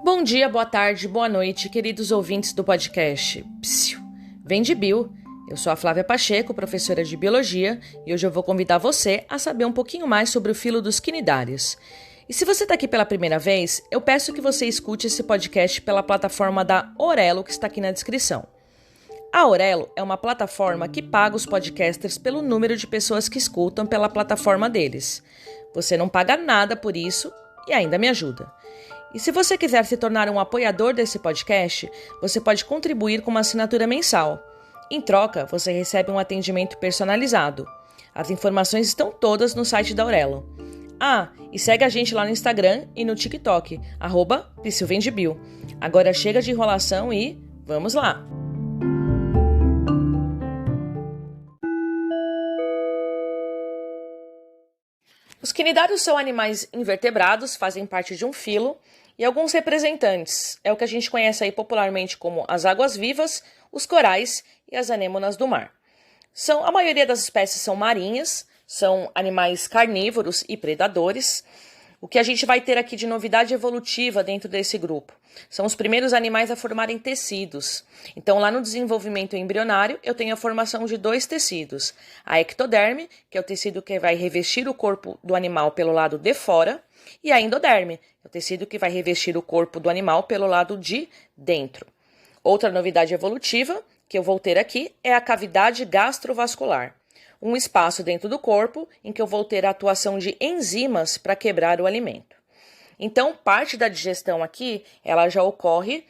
Bom dia, boa tarde, boa noite, queridos ouvintes do podcast Psiu. Vem de Bio. Eu sou a Flávia Pacheco, professora de Biologia, e hoje eu vou convidar você a saber um pouquinho mais sobre o filo dos quinidários. E se você está aqui pela primeira vez, eu peço que você escute esse podcast pela plataforma da Orelo, que está aqui na descrição. A Orelo é uma plataforma que paga os podcasters pelo número de pessoas que escutam pela plataforma deles. Você não paga nada por isso e ainda me ajuda. E se você quiser se tornar um apoiador desse podcast, você pode contribuir com uma assinatura mensal. Em troca, você recebe um atendimento personalizado. As informações estão todas no site da Orelo. E segue a gente lá no Instagram e no TikTok, @PsiuVendeBio. Agora chega de enrolação e vamos lá! Os quinidários são animais invertebrados, fazem parte de um filo, e alguns representantes é o que a gente conhece aí popularmente como as águas-vivas, os corais e as anêmonas do mar. A maioria das espécies são marinhas, são animais carnívoros e predadores. O que a gente vai ter aqui de novidade evolutiva dentro desse grupo são os primeiros animais a formarem tecidos. Então, lá no desenvolvimento embrionário, eu tenho a formação de 2 tecidos. A ectoderme, que é o tecido que vai revestir o corpo do animal pelo lado de fora, e a endoderme, que é o tecido que vai revestir o corpo do animal pelo lado de dentro. Outra novidade evolutiva que eu vou ter aqui é a cavidade gastrovascular. Um espaço dentro do corpo em que eu vou ter a atuação de enzimas para quebrar o alimento. Então, parte da digestão aqui, ela já ocorre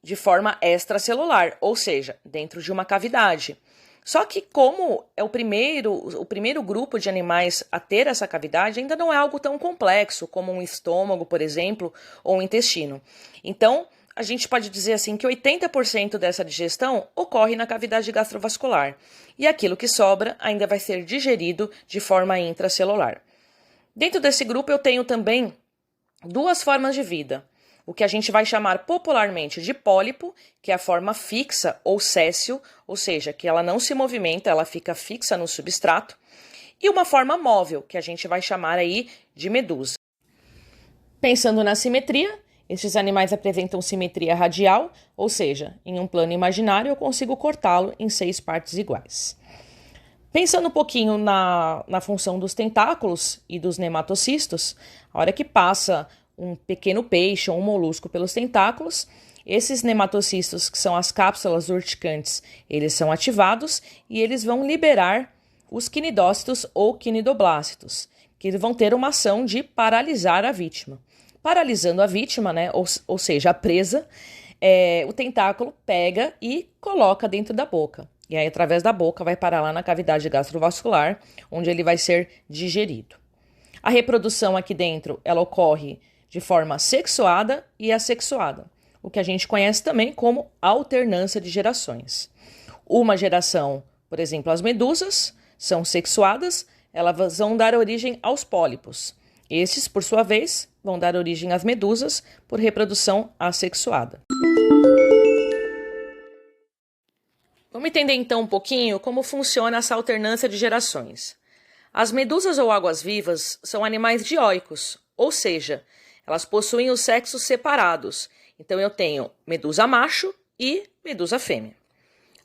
de forma extracelular, ou seja, dentro de uma cavidade. Só que como é o primeiro grupo de animais a ter essa cavidade, ainda não é algo tão complexo como um estômago, por exemplo, ou um intestino. Então, a gente pode dizer assim que 80% dessa digestão ocorre na cavidade gastrovascular e aquilo que sobra ainda vai ser digerido de forma intracelular. Dentro desse grupo eu tenho também 2 formas de vida, o que a gente vai chamar popularmente de pólipo, que é a forma fixa ou séssil, ou seja, que ela não se movimenta, ela fica fixa no substrato, e uma forma móvel, que a gente vai chamar aí de medusa. Pensando na simetria, estes animais apresentam simetria radial, ou seja, em um plano imaginário eu consigo cortá-lo em 6 partes iguais. Pensando um pouquinho na função dos tentáculos e dos nematocistos, a hora que passa um pequeno peixe ou um molusco pelos tentáculos, esses nematocistos, que são as cápsulas urticantes, eles são ativados e eles vão liberar os quinidócitos ou quinidoblácitos, que vão ter uma ação de paralisar a vítima. Paralisando a vítima, né, ou seja, a presa, o tentáculo pega e coloca dentro da boca. E aí, através da boca, vai parar lá na cavidade gastrovascular, onde ele vai ser digerido. A reprodução aqui dentro, ela ocorre de forma sexuada e assexuada, o que a gente conhece também como alternância de gerações. Uma geração, por exemplo, as medusas, são sexuadas, elas vão dar origem aos pólipos. Estes, por sua vez, vão dar origem às medusas por reprodução assexuada. Vamos entender então um pouquinho como funciona essa alternância de gerações. As medusas ou águas-vivas são animais dioicos, ou seja, elas possuem os sexos separados. Então eu tenho medusa macho e medusa fêmea.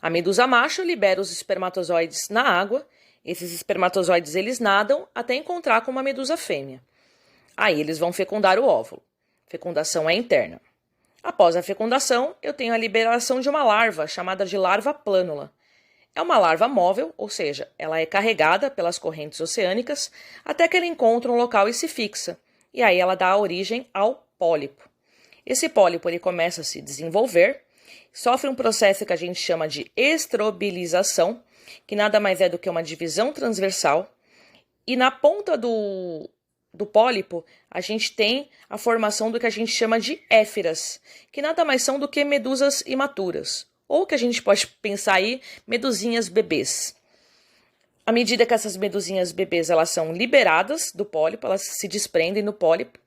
A medusa macho libera os espermatozoides na água. Esses espermatozoides eles nadam até encontrar com uma medusa fêmea. Aí eles vão fecundar o óvulo. Fecundação é interna. Após a fecundação, eu tenho a liberação de uma larva, chamada de larva plânula. É uma larva móvel, ou seja, ela é carregada pelas correntes oceânicas até que ela encontra um local e se fixa. E aí ela dá origem ao pólipo. Esse pólipo ele começa a se desenvolver, sofre um processo que a gente chama de estrobilização, que nada mais é do que uma divisão transversal, e na ponta do pólipo, a gente tem a formação do que a gente chama de éfiras, que nada mais são do que medusas imaturas, ou que a gente pode pensar aí, medusinhas bebês. À medida que essas medusinhas bebês elas são liberadas do pólipo, elas se desprendem do pólipo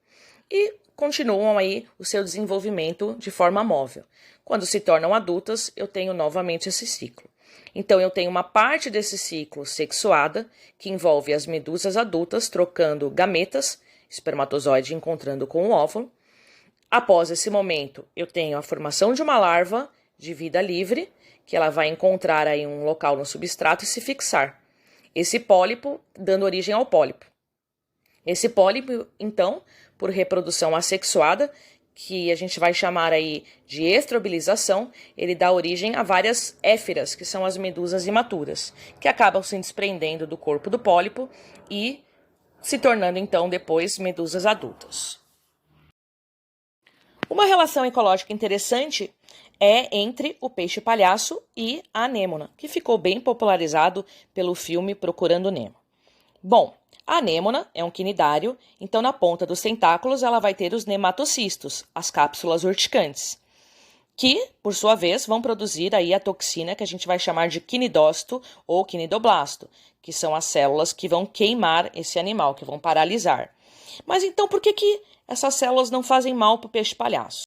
e continuam aí o seu desenvolvimento de forma móvel. Quando se tornam adultas, eu tenho novamente esse ciclo. Então, eu tenho uma parte desse ciclo sexuada, que envolve as medusas adultas trocando gametas, espermatozoide encontrando com o óvulo. Após esse momento, eu tenho a formação de uma larva de vida livre, que ela vai encontrar aí um local no substrato e se fixar. Esse pólipo dando origem ao pólipo. Esse pólipo, então, por reprodução assexuada, que a gente vai chamar aí de estrobilização, ele dá origem a várias éfiras, que são as medusas imaturas, que acabam se desprendendo do corpo do pólipo e se tornando, então, depois medusas adultas. Uma relação ecológica interessante é entre o peixe-palhaço e a anêmona, que ficou bem popularizado pelo filme Procurando Nemo. Bom, a anêmona é um quinidário, então na ponta dos tentáculos ela vai ter os nematocistos, as cápsulas urticantes, que, por sua vez, vão produzir aí a toxina que a gente vai chamar de quinidócito ou quinidoblasto, que são as células que vão queimar esse animal, que vão paralisar. Mas então por que essas células não fazem mal para o peixe-palhaço?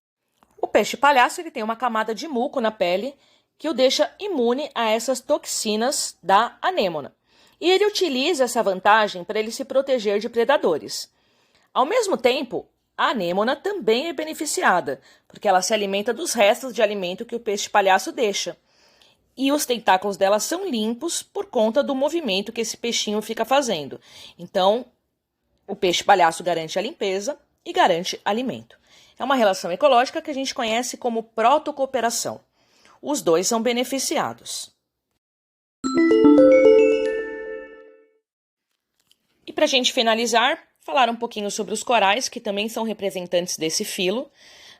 O peixe-palhaço ele tem uma camada de muco na pele que o deixa imune a essas toxinas da anêmona. E ele utiliza essa vantagem para ele se proteger de predadores. Ao mesmo tempo, a anêmona também é beneficiada, porque ela se alimenta dos restos de alimento que o peixe-palhaço deixa. E os tentáculos dela são limpos por conta do movimento que esse peixinho fica fazendo. Então, o peixe-palhaço garante a limpeza e garante alimento. É uma relação ecológica que a gente conhece como protocooperação. Os dois são beneficiados. E para a gente finalizar, falar um pouquinho sobre os corais, que também são representantes desse filo,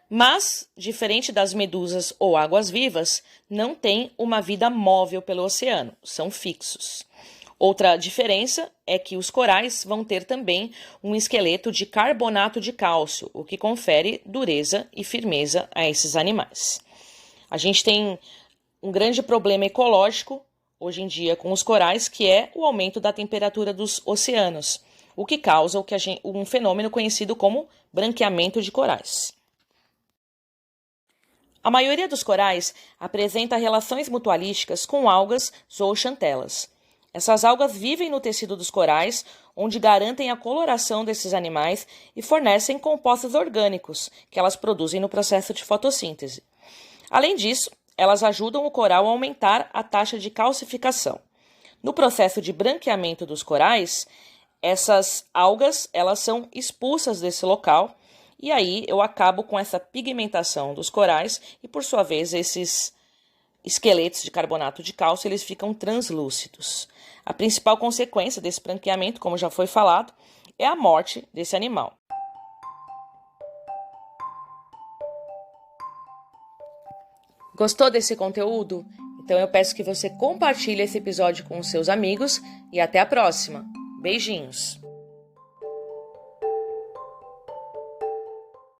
mas, diferente das medusas ou águas-vivas, não têm uma vida móvel pelo oceano, são fixos. Outra diferença é que os corais vão ter também um esqueleto de carbonato de cálcio, o que confere dureza e firmeza a esses animais. A gente tem um grande problema ecológico hoje em dia com os corais, que é o aumento da temperatura dos oceanos, o que causa um fenômeno conhecido como branqueamento de corais. A maioria dos corais apresenta relações mutualísticas com algas zooxantelas. Essas algas vivem no tecido dos corais, onde garantem a coloração desses animais e fornecem compostos orgânicos que elas produzem no processo de fotossíntese. Além disso, elas ajudam o coral a aumentar a taxa de calcificação. No processo de branqueamento dos corais, essas algas elas são expulsas desse local e aí eu acabo com essa pigmentação dos corais e, por sua vez, esses esqueletos de carbonato de cálcio eles ficam translúcidos. A principal consequência desse branqueamento, como já foi falado, é a morte desse animal. Gostou desse conteúdo? Então eu peço que você compartilhe esse episódio com os seus amigos e até a próxima. Beijinhos!